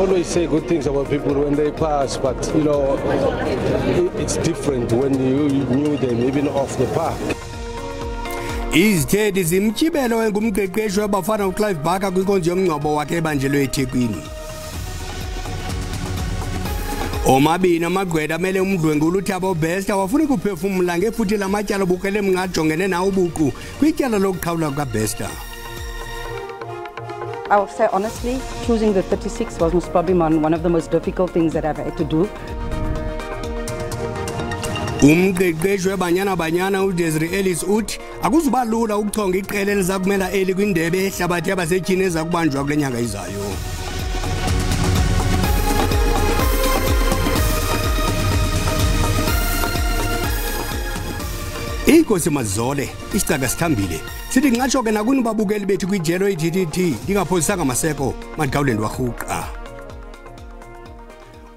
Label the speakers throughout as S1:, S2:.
S1: always say good things about people when they pass, but you know, it's different when you knew them even off the park.
S2: Izithedi zimtyibelo engumqeqeshi wabafana uClive Barker kwinkonzo yomngcwabo wakhe ebanjelwe eThekwini. Omabini amagqwetha amele umdlwengula uThabo Bester wafuna ukuphefumula ngefuthe lamatyala obukele mngajongene nawo ubuqu kwityala lokuqhawula kukaBester.
S3: I will say honestly, choosing the 36 was most probably one of the most difficult things that I've had to do.
S2: Umqeqeshi webanyana uDesiree Ellis uthi akuzuba lula ukuchonga iqela eliza kumela eli kwindebe yehlabathi yabasetyhini eza kubanjwa kule nyanga izayo. Inkosi Mazole isicaka sithambile sithi ngingatsho ke nakuni babukeli bethu kwijelo iTTT ndingaphosisanga maseko madikhawule ndwarhuqa.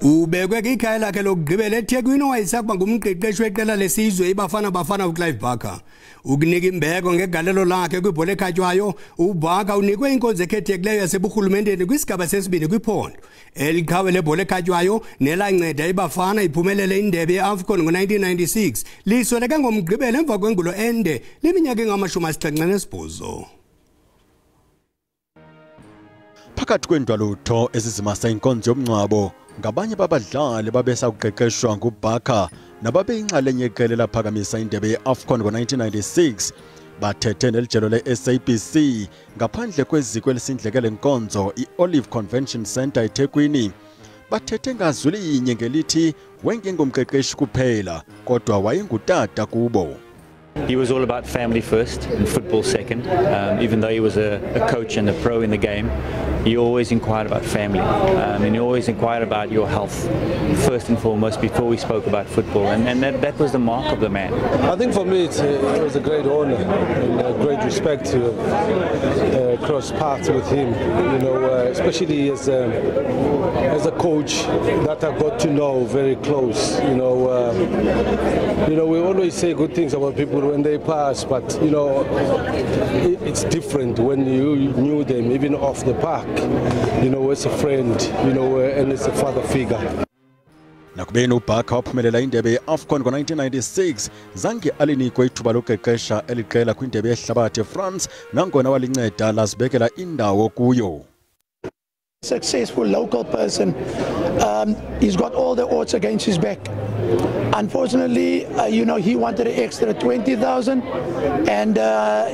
S2: Ubekwe kwikhaya lakhe lokugqibela eThekwini wayesakuba ngumqeqeshi weqela lesizwe ibafana uClive Barker. Ukunika imbeko ngegalelo lakhe kwibhola ekhatywayo, uBarker unikwe inkonzo ekhethekileyo yaseburhulumenteni kwisigaba sesibini kwiphondo. Eliqhawe lebhola ekhatywayo nelanceda ibafana iphumelele indebe yeAFCON ngo-1996 lisweleke ngomgqibelo emva kwengulo ende leminyaka engama-78.
S4: Phakathi kwendwalutho ezizimasa inkonzo yomngcwabo ngabanye babadlali babesa kuqeqeshwa nguBarker nababeyinxalenye yeqela laphakamisa indebe yeAFCON ngo-1996 bathethe nelijelo le-SABC ngaphandle kweziko elisindlekele nkonzo i-Olive Convention Centre eThekwini. Bathethe ngazwi linye ngelithi wengengumqeqeshi kuphela kodwa wayengutata kubo.
S5: He was all about family first and football second. Even though he was a coach and a pro in the game, he always inquired about family, and he always inquired about your health first and foremost before we spoke about football, and that was the mark of the man.
S1: I think for me it was a great honor and a great respect to cross paths with him, you know, especially as a coach that I got to know very close. You know, we always say good things about people when they pass, but you know, it's different when you knew them even off the park, you know, as a friend, you know, and as a father figure.
S4: Nakubeni uBarker waphumelela indebe yeAFCON ngo-1996 zange alinikwe ithuba lokuqeqesha eliqela kwindebe yehlabathi eFrance nangona walinceda lazibekela indawo kuyo.
S6: Successful local person, he's got all the odds against his back. Unfortunately, you know, he wanted an extra 20,000 and,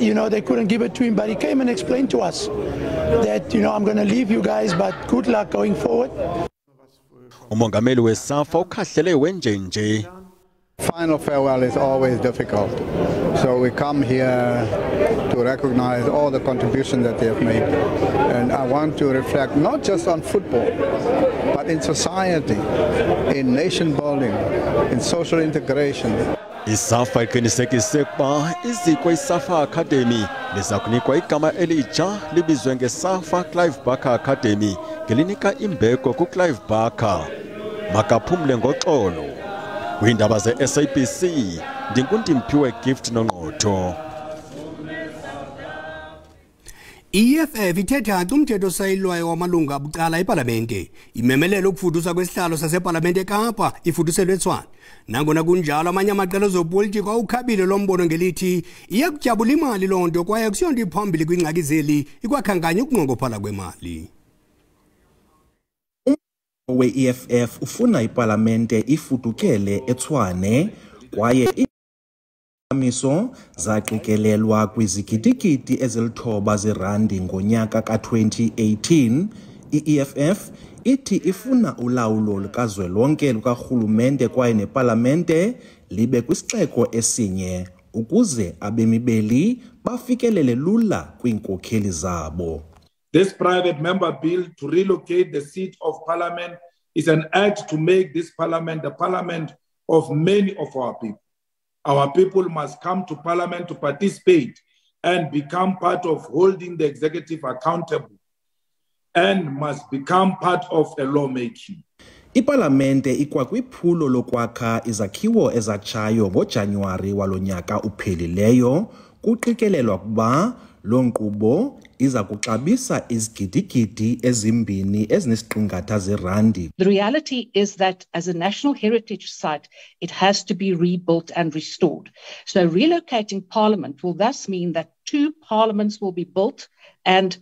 S6: you know, they couldn't give it to him, but he came and explained to us that, you know, I'm going to leave you guys, but good luck going forward.
S4: Umongameli weSAFA ukhahlele wenjenje.
S7: Final farewell is always difficult. So we come here to recognize all the contributions that they have made. And I want to reflect not just on football, but in society, in nation building, in social integration.
S4: ISAFA iqinisekise ukuba iziko iSAFA Academy liza kunikwa igama elitsha libizwe ngeSAFA Clive Barker Academy ngelinika imbeko kuClive Barker. Makaphumle ngoxolo. Iindaba ze-SABC ndinkundimphiwe gift nongqotho.
S2: EFF ithetha umthetho osayilwayo wamalungu abucala eParlamente imemelela ukufudusa kwesihlalo saseParlamente eKapa ifuduselwe eTshwane. Nangona kunjalo amanye amaqela ezopolitiko ukhabile lombono ngelithi iyakutyabula imali loo nto kwaye kusiyonto iphambili kwingxaki zeli ikwakhankanya ukunqongophala kwemali.
S8: we-EFF ufuna iParlamente ifudukele eTshwane kwaye imiso zaqikelelwa kwizigidigidi ezilithoba zerandi ngonyaka ka-2018. I-EFF ithi ifuna ulawulo lukazwelonke lukarhulumente kwaye neParlamente libe kwisixeko esinye ukuze abemi beli bafikelele lula kwiinkokheli zabo.
S9: This private member bill to relocate the seat of parliament is an act to make this parliament the parliament of many of our people. Our people must come to parliament to participate and become part of holding the executive accountable and must become part of the lawmaking.
S8: IParlamente ikwakwiphulo lokwakha izakhiwo ezatshayo ngoJanuwari walonyaka uphelileyo kuqikelelwa kuba lo nkqubo iza kuxabisa izigidigidi ezimbini ezinesiqingatha zerandi.
S10: The reality is that as a national heritage site, it has to be rebuilt and restored. So relocating Parliament will thus mean that 2 parliaments will be built and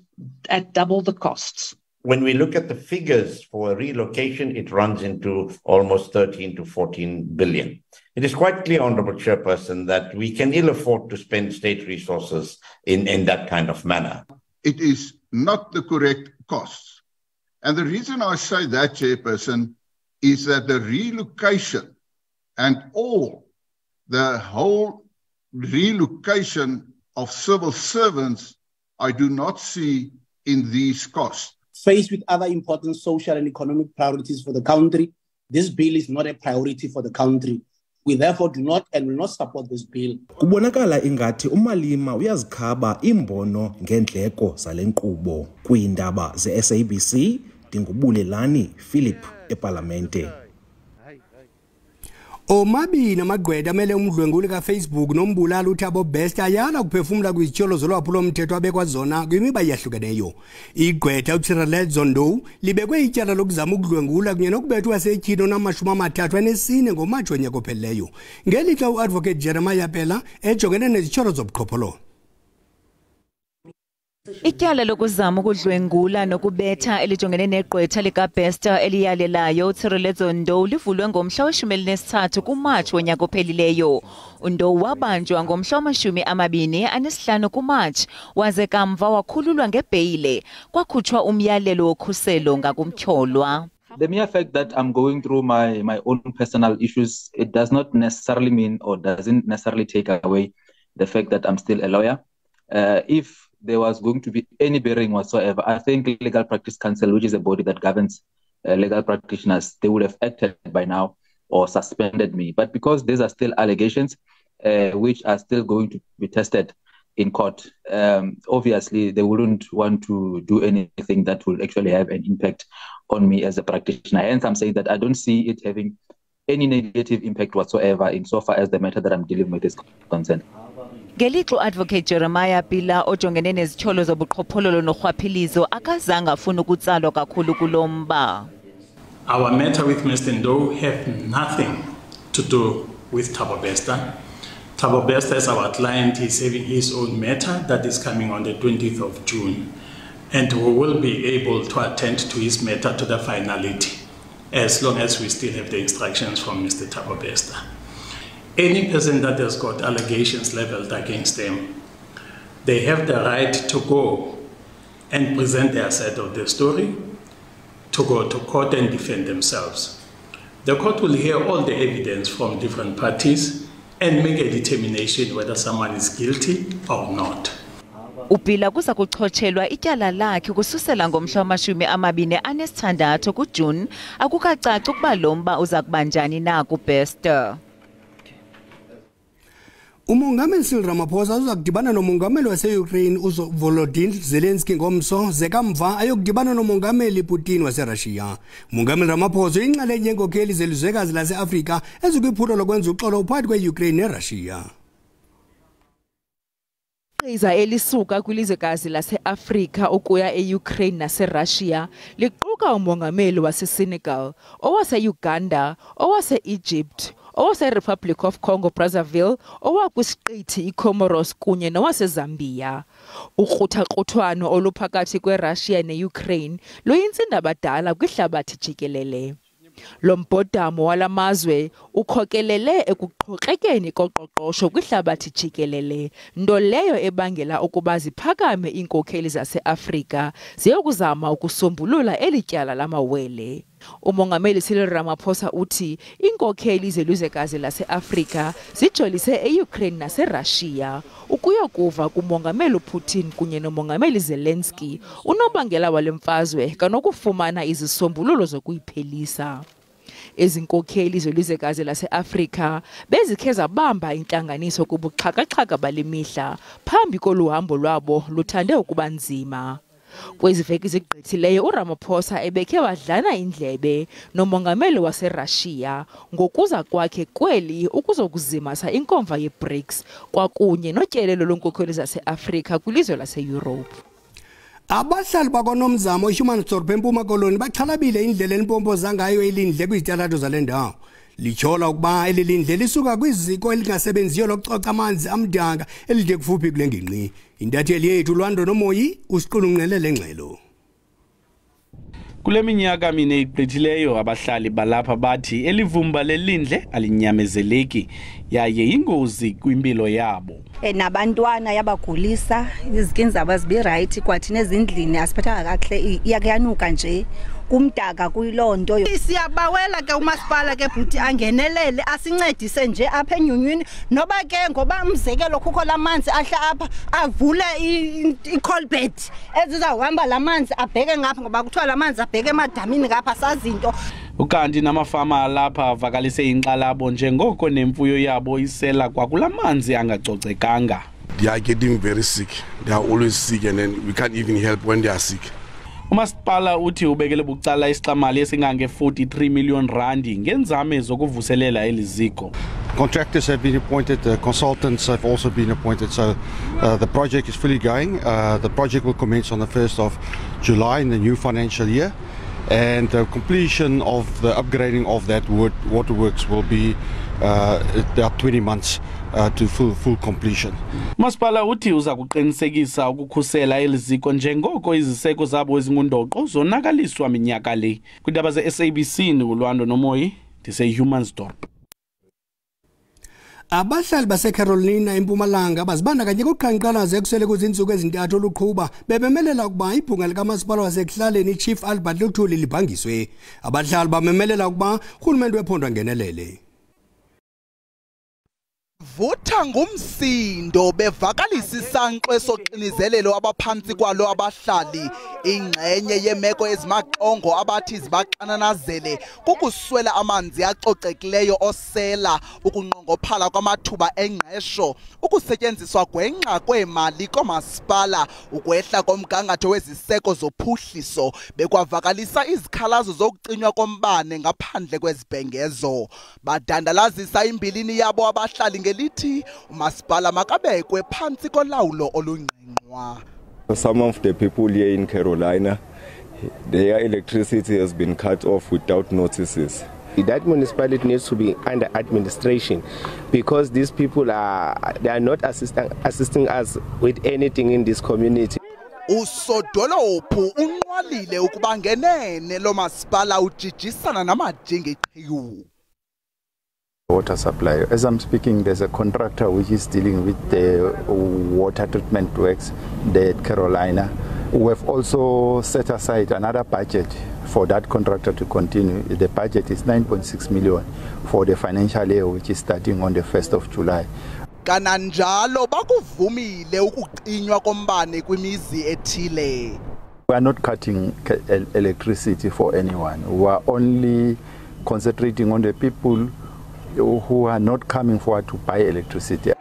S10: at double the costs.
S11: When we look at the figures for relocation, it runs into almost 13 to 14 billion. It is quite clear, Honourable Chairperson, that we can ill afford to spend state resources in that kind of manner.
S12: It is not the correct costs. And the reason I say that, Chairperson, is that the relocation and the whole relocation of civil servants, I do not see in these costs.
S13: Faced with other important social and economic priorities for the country, this bill is not a priority for the country. We therefore do not and will not support this bill.
S8: Kubonakala ingathi uMalima uyazikhaba imbono ngendleko zale nkqubo. Kwiindaba ze-SABC, Ndingubulelani Philip eParlamente.
S2: Omabini amagqwetha amele umdlwenguli kaFacebook nombulala uThabo Best ayala kuphefumula kwizitsholo zolwaphulo mthetho abekwa zona kwimiba eyahlukeneyo. Igqwetha uThirelezondo libekwe ityala lokuzama ukudlwengula kunye nokubethwa wasetyhini ona-34 ngoMatshi wonyaka ophelileyo. Ngelixa uAdvocate Jeremiah Pela ejongene nezitsholo zobuqhophololo.
S14: Ityala lokuzama ukudlwengula nokubetha elijongene negqwetha likaBester eliyalelayo uThirelezondo livulwe ngomhla we-13 kuMatshi wonyaka ophelileyo. Undo wabanjwa ngomhla wama-25 kuMatshi waze kamva wakhululwa ngebheyile. Kwakhutshwa umyalelo wokhuselo ngakumtyholwa.
S15: The mere fact that I'm going through my own personal issues, it does not necessarily mean or doesn't necessarily take away the fact that I'm still a lawyer. If there was going to be any bearing whatsoever, I think Legal Practice Council, which is a body that governs legal practitioners, they would have acted by now or suspended me. But because these are still allegations which are still going to be tested in court, obviously they wouldn't want to do anything that will actually have an impact on me as a practitioner. Hence, I'm saying that I don't see it having any negative impact whatsoever insofar as the matter that I'm dealing with is concerned.
S14: Ngelixa Advocate Jeremiah Pela ojongene nezitsholo zobuqhophololo norhwaphilizo akazange afuna ukutsalwa kakhulu kulomba.
S16: Our matter with Mr. Ndo have nothing to do with Thabo Bester. Thabo Bester, as our client, is having his own matter that is coming on the 20th of June. And we will be able to attend to his matter to the finality, as long as we still have the instructions from Mr. Thabo Bester. Any person that has got allegations leveled against them, they have the right to go and present their side of the story, to go to court and defend themselves. The court will hear all the evidence from different parties and make a determination whether someone is guilty or not.
S14: Upila kuza kuchotshelwa ityala lakhe kususela ngomhla wama-26 kuJuni. Akukacaci ukuba lo mba uza kubanjani na kuBester.
S2: Umongameli Cyril Ramaphosa uza kudibana nomongameli wase-Ukraine Volodymyr Zelensky ngomso zekamva ayokudibana nomongameli Putin waseRussia. Umongameli Ramaphosa uyinxalenye yenkokheli zelizwekazi lase-Afrika ezikwiphulo lokwenza uxolo phakathi kwe-Ukraine neRussia.
S17: Iza elisuka kwilizwekazi lase-Afrika ukuya e-Ukraine nase-Russia liquka umongameli wase-Senegal, owase-Uganda, owase-Egypt, owase-Republic of Congo Brazzaville, owakwisiqithi iComoros kunye nowase-Zambia. Ukruthakrutwano oluphakathi kwe-Russia ne-Ukraine luyintsindabadala kwihlabathi jikelele. Lo mbhodamo wala mazwe ukhokelele ekuqhokrekeni koqoqosho kwihlabathi jikelele, nto leyo ebangela ukuba ziphakame iinkokheli zase-Afrika ziyokuzama ukusombulula eli tyala lamawele. Umongameli Cyril Ramaphosa uthi iinkokheli zelizwekazi lase-Afrika zijolise e-Ukraine nase-Russia ukuyokuva kumongameli uPutin kunye nomongameli Zelensky unobangela wale mfazwe kanokufumana izisombululo zokuyiphelisa. Ezi nkokheli zelizwekazi lase-Afrika bezikhe zabamba intlanganiso kubuxhakaxhaka bale mihla phambi koluhambo lwabo luthande ukuba nzima. Kwezi veki zigqithileyo uRamaphosa ebekhe wadlana indlebe nomongameli wase-Russia ngokuza kwakhe kweli ukuzokuzimasa inkomfa ye-BRICS kwakunye notyelelo lwenkokheli zase-Afrika kwilizwe lase-Europe.
S2: Abahlali bakonomzamo iHuman Storp eMpuma Koloni baxhalabile indlela elimpompoza ngayo elindle kwizitalato zalendawo. Lichola ukuba elilindle lisuka kwiziko elingasebenziyo lokucoca amanzi amdanga elide kufuphi kule ngingqi. Intatheli yethu Lwando Nomoyi usiqulunqelele ngxelo.
S18: Kule minyaka mine igqithileyo abahlali balapha bathi elivumba lelindle alinyamezeleki yaye ingozi kwimpilo yabo.
S19: Nabantwana yabagulisa izikini zabo zibe right kwathi nezindlini asiphathanga kahle iyakuyanuka nje kumdaka kuyilonto.
S20: Siyabawela ke umasipala ke bhuti angenelele asincedise nje apha enyunyweni noba ke ngoba umzekelo kukho lamanzi ahla apha avule icolbet ezizawuhamba lamanzi abheke ngapha ngoba kuthiwa lamanzi abheke emadamini ngapha sazinto.
S18: Ukanti namafama alapha avakalise inxalabo njengoko nemfuyo yabo isela kwakulamanzi angacocekanga.
S21: They are getting very sick. They are always sick and then we can't even help when they are sick.
S18: Umasipala uthi ubekele bucala isixamali esingange 43 million randi ngenzame zokuvuselela eliziko.
S22: Contractors have been appointed, consultants have also been appointed, so the project is fully going. The project will commence on the 1st of July in the new financial year, and the completion of the upgrading of that waterworks will be about 20 months to full completion.
S18: Masipala uthi uza kuqinisekisa ukukhusela eliziko njengoko iziseko zabo ezingundoqo zonakaliswa minyaka le. Kwindaba zeSABC uLwando Nomoyi ndiseHuman Storp.
S2: Abahlali baseCarolina eMpumalanga bazibandakanye kuqhankqalazo ekusele kuzinsuku ezintathu oluqhuba bebemelela ukuba ibhunga likamasipala wasekuhlaleni iChief Albert Luthuli libhangiswe. Abahlali bamemelela ukuba urhulumente wephondo angenelele.
S23: Vutha ngumsindo bevakalisa isankxwe soxinizelelo abaphantsi kwalo abahlali ingxenye yemeko ezimaqongo abathi zibaxananazele kukuswela amanzi acocekileyo osela ukunqongophala kwamathuba engqesho ukusetyenziswa gwenxa kwemali komasipala ukwehla komgangatho weziseko zophuhliso bekwavakalisa izikhalazo zokucinywa kombane ngaphandle kwezibhengezo badandalazisa imbilini yabo abahlali ngelithi umasipala makabekwe phansi kolawulo olungqengqwa.
S24: Some of the people here in Carolina, their electricity has been cut off without notices.
S25: That municipality needs to be under administration because these people they are not assisting us with anything in this community.
S23: Usodolophu unqwalile ukuba ngenene lo masipala ujijisana namajinge qhiwu.
S26: Water supply. As I'm speaking, there's a contractor which is dealing with the water treatment works there at Carolina. We have also set aside another budget for that contractor to continue. The budget is 9.6 million for the financial year, which is starting on the 1st of July.
S23: Kananjalo bakuvumile ukucinywa kombane kwimizi ethile.
S26: We are not cutting electricity for anyone. We are only concentrating on the people who are not coming forward to buy electricity.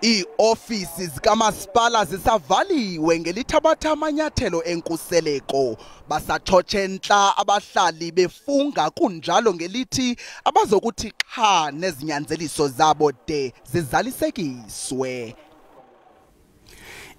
S23: Ii-ofisi zikamasipala zisavaliwe ngelithabatha amanyathelo enkuseleko basathotshe ntla abahlali befunga kunjalo ngelithi abazokuthi qha nezinyanzeliso zabo de zizalisekiswe.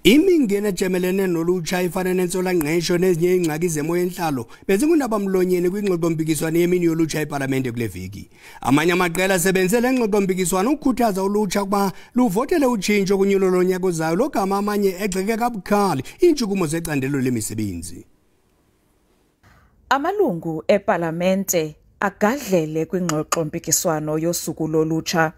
S2: Imingeni ejemelene nolutsha ifana nentswela-ngqesho nezinye ingxaki zemo yenhlalo bezingundaba mlonyeni kwingxoxo-mpikiswano yemini yolutsha eParlamente kule veki. Amanye amaqela asebenzise le ngxoxo-mpikiswano ukukhuthaza ulutsha ukuba luvotele utshintsho kunyulo lonyaka ozayo logama amanye egxeke kabukhali iintshukumo zecandelo lemisebenzi.
S27: Amalungu eParlamente agadlele kwingxoxo-mpikiswano yosuku lolutsha.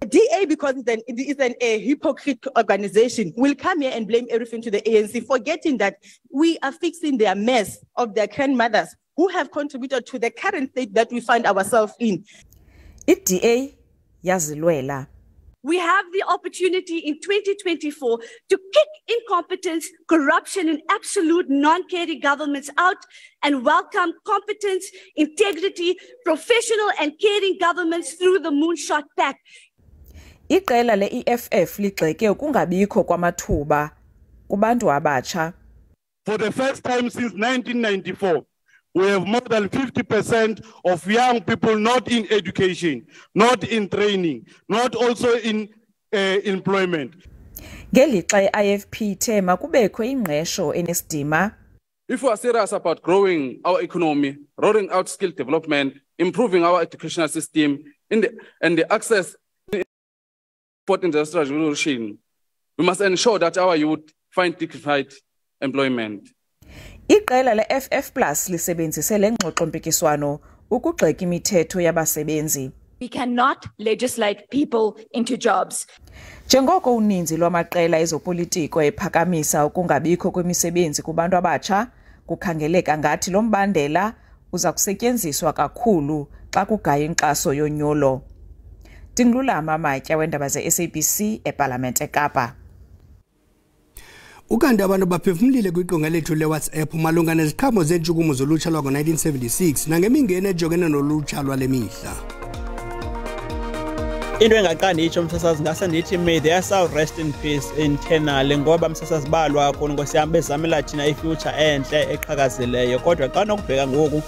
S28: DA, because it's a hypocrite organization, will come here and blame everything to the ANC, forgetting that we are fixing their mess of their grandmothers who have contributed to the current state that we find ourselves in.
S27: DA yazilwela.
S29: We have the opportunity in 2024 to kick incompetence, corruption, and absolute non-caring governments out and welcome competence, integrity, professional and caring governments through the Moonshot Pact.
S27: Iqela le-EFF ligxeke ukungabikho kwamathuba kubantu abatsha.
S30: For the first time since 1994, we have more than 50% of young people not in education, not in training, not also in employment.
S27: Ngelixa i-IFP ithe makubekho ingqesho enesidima.
S1: If we are serious about growing our economy, rolling out skill development, improving our educational system, and the access to industrial revolution, we must ensure that our youth find dignified employment.
S27: Iqela le-FF Plus lisebenzise le ngxoxo-mpikiswano ukugxeka imithetho yabasebenzi.
S3: We cannot legislate people into jobs.
S27: Njengoko uninzi lwamaqela ezopolitiko ephakamisa ukungabikho kwemisebenzi kubantu abatsha, kukhangeleka ngathi lo mbandela uza kusetyenziswa kakhulu xa kugaya inkxaso yonyulo. Ndingulama Matya weendaba ze-SABC eParlamente eKapa.
S2: Ukanti abantu baphefumlile kwiqonga lethu le-WhatsApp malunga neziqhamo zentshukumo zolutsha lwango-1976 nangemingeni ejongene nolutsha lwale mihla.
S4: Into engaqandi itsho msasazi ngase ndithi may their soul rest in peace internally ngoba msasazi balwa kakhulu ngosiyami bezamela thina ifuture enhle eqhakazileyo kodwa xa nokubheka ngoku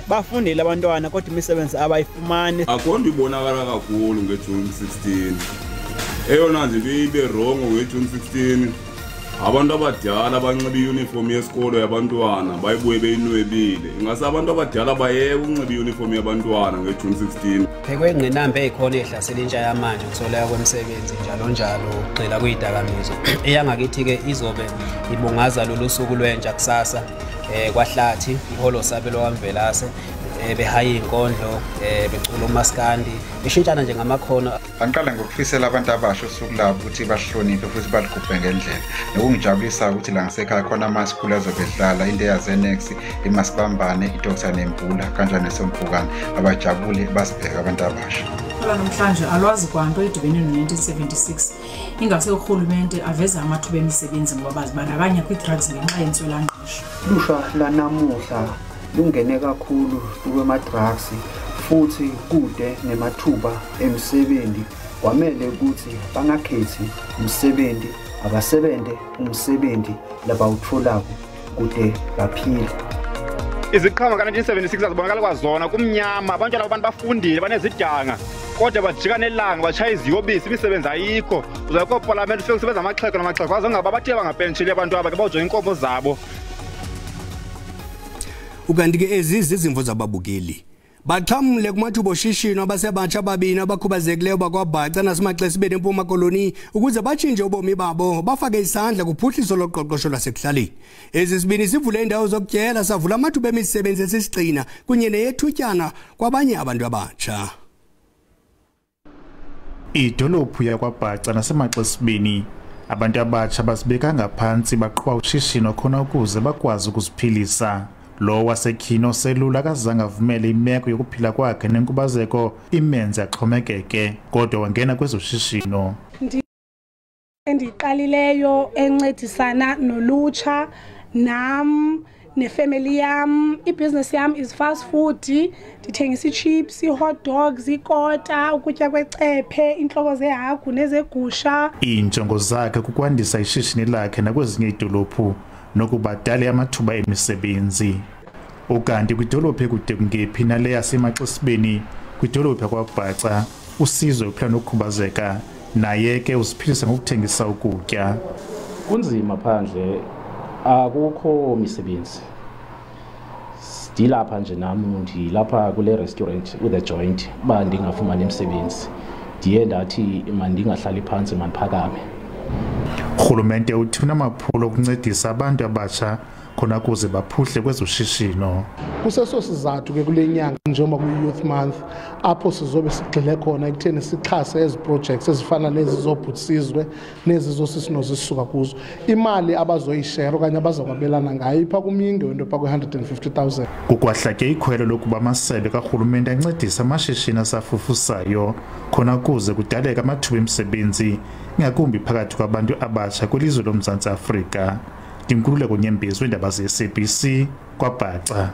S4: bafundile abantwana kodwa imisebenzi abayifumani.
S5: Akonto ibonakala kakhulu ngeJune 16. Eyona nje ibe wrong ngeJune 16. Abantu abadala abanxiba iuniform yesikolo yabantwana bayibuye beyinwebile. Ingase abantu abadala bayeke ukunxiba iuniform yabantwana ngeJune 16.
S6: Phekwe ingqinamba ezikhona ehlasela intsha yamanje ukutholeka kwemisebenzi njalo njalo ugxila kwidakamizwa. Eyangakithi ke izobe ibungaza lolu suku lwentsha kusasa kwahlathi iholo sabelo wamvelase behaye inkondlo becula umaskandi beshintshana nje ngamakhono.
S7: Angiqala ngokufisela abantu abasha usuku labo ukuthi bahloniphe futhi baligubhe ngendlela nokungijabulisa ukuthi la ngasekhaya khona amasikole azobedlala into yazenex imasibambane iDr Nembula kanjani nesompukane abajabule basibheka abantu abasha.
S9: Phela namhlanje alwazi kwanto edibene no-1976 ingase urhulumente aveza amathuba emisebenzi ngoba bazibandakanya kwi-drugs ngenxa yentswelangqesho.
S10: Lusha lanamuhla lungene kakhulu kwema-drugs futhi kude nemathuba emisebenzi kwamele ukuthi bangakhethi umsebenzi abasebente umsebenzi labawutholako kude baphile.
S11: Iziqhamo ka-1976 azibonakala kwazona kumnyama abantu labo bantu bafundile banezidanga kodwa bajika nelanga bashaya iziyobisi imisebenzi ayikho uzakho eParliament ufike usebenza amaxhego namaxhego azongaba bathe bangapentshile abantu aba ke bajoyina inkomo zabo.
S2: Ukanti ke ezizi izimvo zababukeli baxhamle kumathuba oshishino abasebatsha ababini abakhubazekileyo bakwaBhaca nasemaXesibeni eMpuma Koloni ukuze batshintshe ubomi babo bafake isandla kuphuhliso loqoqosho lwasekuhlaleni. Ezi zibini sivule indawo zokutyela savula amathuba emisebenzi esisigxina kunye neyethutyana kwabanye abantu abatsha.
S12: Idolophu yakwaBhaca nasemaXesibeni abantu abatsha basibeka ngaphansi baqhuba ushishino khona ukuze bakwazi ukuziphilisa. Lo wasekhino selula kazange avumele imeko yokuphila kwakhe nenkubazeko imenze axhomekeke kodwa wangena kwezoshishino.
S31: Endiqalileyo encedisana nolutsha nam nefamily yam. Ibusiness yam is fast food. Ndithengisa chips, hot dogs, ikota, ukutya kwecephe, inhloko zehagu nezegusha.
S12: Injongo zakhe kukwandisa ishishini lakhe nakwezinye idolophu nokubadala amathuba emisebenzi. Ukanti kwidolophu ekude kungephi nale yasemaXesibeni kwidolophu yakwaBhaca uSizwe uphila nokukhubazeka naye ke uziphilisa ngokuthengisa ukutya.
S32: Kunzima phandle akukho misebenzi. Ndilapha nje nami ndilapha kule restaurant with a joint ba ndingafumana imisebenzi. Ndiye ndathi mandingahlali phansi mandiphakame.
S12: Urhulumente uthi unamaphulo okuncedisa abantu abatsha khona kuze baphuhle kwezoshishino.
S33: Kuseso sizathu ke kule nyanga njengoba kuyi-Youth Month apho sizobe sigxile khona ekutheni sixhase ezi projects ezifana nezi zobhutisizwe nezi zosisinozi kuzo. Imali abazoyishare okanye abazokwabelana ngayo ipha kumyinge wento pha kwe-150,000.
S12: Kukwahlake ikhwelo lokuba amasebe karhulumente ancedisa amashishini asafufusayo khona kuze kudaleka amathuba emisebenzi ngakumbi phakathi kwabantu abatsha kwilizwe loMzantsi Afrika. Ndinkululeko Nyembezi weendaba ze-SABC kwaBhaca.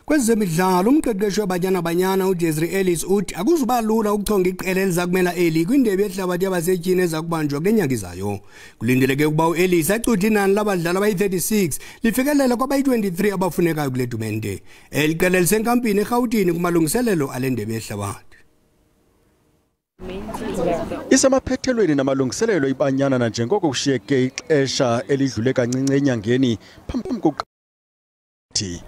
S2: Kwezemidlalo umqeqeshi wabanyana banyana uDesiree Ellis uthi akuzuba lula ukuchonga iqela elizakumela eli kwindebe yehlabathi yabasetyhini ezakubanjwa kwenyanga izayo. Kulindeleke ukuba uEllis acuthe inani labadlali abayi-36 lifikelela kwabayi-23 abafunekayo kule tumente. Eli qela lisenkampini eRhawutini kumalungiselelo ale ndebe yehlabathi.
S8: Isemaphethelweni namalungiselelo ibanyana na njengoko kushiyeke ixesha elidlule kancinci enyangeni phambi kokuthi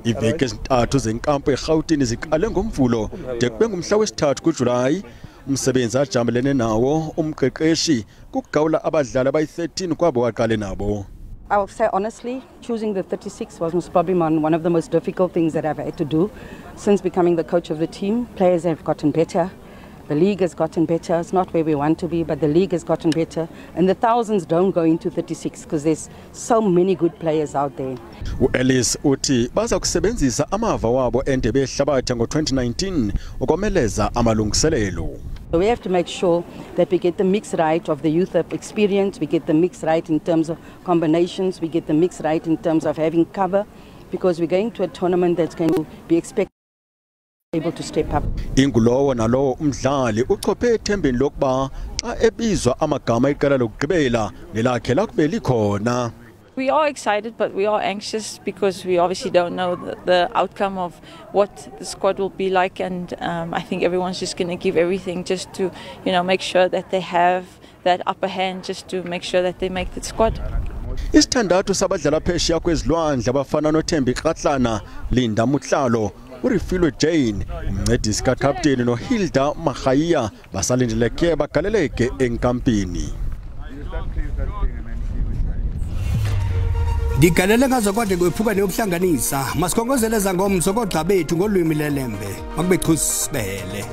S8: iveki ezintathu zenkampu eGauteng ziqale ngomvulo de kube ngumhla wesithathu kuJulayi. Umsebenzi ajamelene nawo umqeqeshi kugawula abadlali abayi-13 kwabo waqale nabo.
S13: I will say honestly, choosing the 36 was most probably one of the most difficult things that I've had to do. Since becoming the coach of the team, players have gotten better. The league has gotten better. It's not where we want to be, but the league has gotten better. And the thousands don't go into 36 because there's so many good players out there.
S8: Ellis uthi baza kusebenzisa amava wabo endebe yehlabathi ngo-2019 ukomeleza amalungiselelo.
S13: So we have to make sure that we get the mix right of the youth experience, we get the mix right in terms of combinations, we get the mix right in terms of having cover, because we're going to a tournament that's going to be expected able to step up.
S8: Ingulowo nalowo umdlali uchophe ethembeni lokuba xa ebizwa amagama eqela lokugqibela nelakhe lakube likhona.
S14: We are excited, but we are anxious because we obviously don't know the outcome of what the squad will be like, and I think everyone's just going to give everything just to, make sure that they have that upper hand, just to make sure that they make the squad.
S8: Isithandathu sabadlala phesheya kwezilwandle abafana noThembi Kratlana, Linda Mutlalo, uRifilwe Jane, umncedisi kakapteni noHilda Magaiya basalindeleke bagaleleke enkampini.
S2: Digalele ngazokwade kwephuka neyokuhlanganisa masikhongozele zangomso kodwa bethu ngolwimi lelembe makube chusibele.